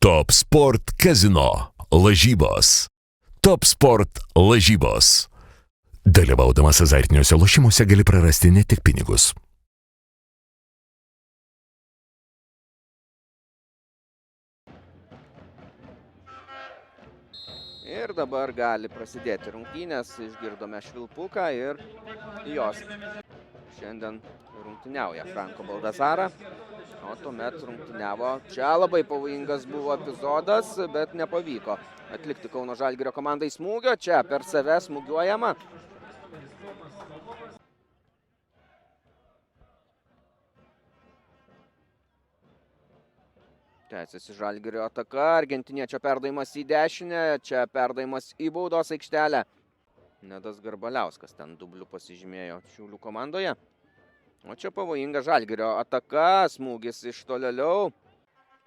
Top Sport Casino lažybos. Top Sport lažybos. Dalyvaudamas azartiniuose lošimuose gali prarasti ne tik pinigus. Ir dabar gali prasidėti rungtynės, išgirdome švilpuką ir jos šiandien rungtyniauja Franko Baldasarą, o tuomet rungtyniavo. Čia labai pavojingas buvo epizodas, bet nepavyko atlikti Kauno Žalgirio komandai smūgio. Čia per save smūgiuojama. Tęsiasi Žalgirio ataka, argentiniečio perdavimas į dešinę, čia perdavimas į baudos aikštelę. Nedas Garbaliauskas ten dubliu pasižymėjo Šiaulių komandoje. O čia pavojinga Žalgirio ataka, smūgis iš tolėliau,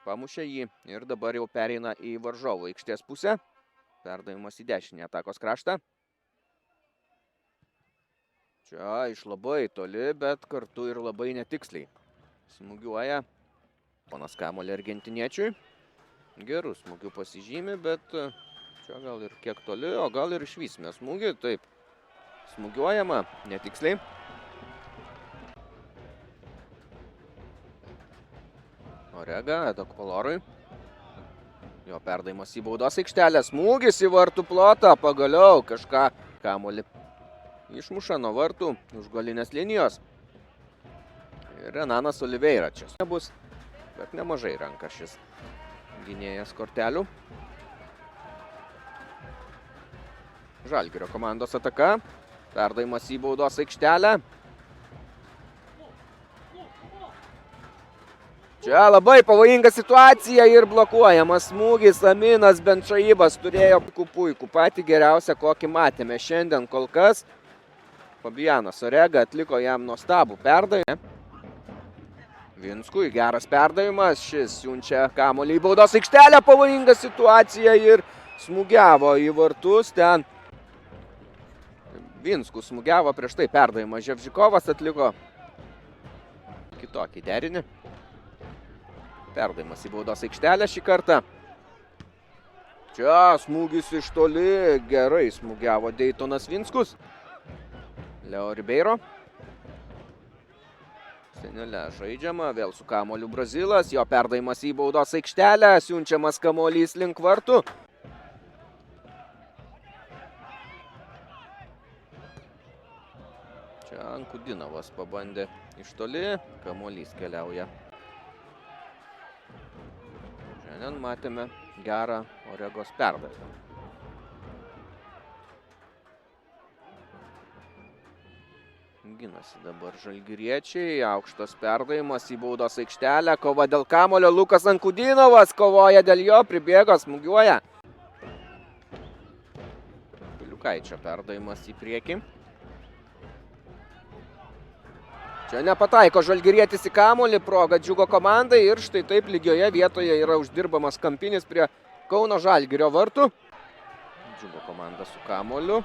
pamušė jį ir dabar jau pereina į varžovų aikštės pusę. Perdavimas į dešinę atakos kraštą. Čia iš labai toli, bet kartu ir labai netiksliai. Smūgiuoja ponas kamuolį argentiniečiui. Gerų smūgių pasižymi, bet čia gal ir kiek toli, o gal ir išvysime smūgį. Taip, smūgiuojama netiksliai. Orega, Edokvalorui. Jo perdavimas į baudos aikštelę. Smūgis į vartų plotą. Pagaliau kažką kamuolį išmuša nuo vartų už golinės linijos. Ir Renanas Oliveira čia nebus, bet nemažai renka šis gynėjas kortelių. Žalgirio komandos ataka. Perdavimas į baudos aikštelę. Čia labai pavojinga situacija ir blokuojamas smūgis. Aminas Benčaibas turėjo puikų, patį geriausią, kokį matėme šiandien kol kas. Fabianas Orega atliko jam nuostabų perdavimą. Vinskui geras perdavimas, šis siunčia kamuolį į baudos aikštelę, pavojinga situacija ir smūgiavo į vartus ten. Vinskus smūgiavo prieš tai perdavimą, Ževžikovas atliko kitokį derinį. Perdavimas į baudos aikštelę šį kartą. Čia smūgis iš toli, gerai smūgiavo Daytonas Vinskus. Leo Ribeiro. Senelė žaidžiama, vėl su kamuoliu Brazilas, jo perdavimas į baudos aikštelę, siunčiamas kamuolys link vartų. Čia Ankudinovas pabandė iš toli, kamuolys keliauja. Šiandien matėme gerą Oregos perdavimą. Ginasi dabar žalgiriečiai, aukštas perdavimas į baudos aikštelę, kova dėl kamuolio, Lukas Ankudinovas kovoja dėl jo, pribėgo, smūgiuoja. Piliukaičio perdavimas į priekį. Čia nepataiko žalgirietis į kamuolį, proga Džiugo komandai ir štai taip lygioje vietoje yra uždirbamas kampinis prie Kauno Žalgirio vartų. Džiugo komanda su kamuoliu.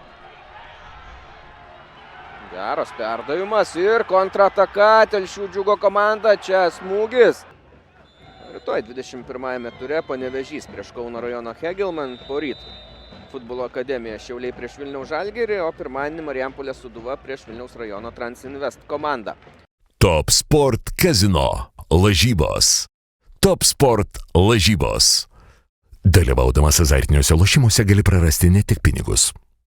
Geras perdavimas ir kontrataka, Telšių Džiugo komanda, čia smūgis. Rytoj 21-ame ture Panevėžys prieš Kauno rajono Hegelman, poryt Futbolo akademija Šiauliai prieš Vilniaus Žalgirį, o pirmadienį Marijampolės Sūduva prieš Vilniaus rajono Transinvest komandą. Top Sport Casino lažybos. Top Sport lažybos. Dalyvaudamas azartiniuose lošimuose gali prarasti ne tik pinigus.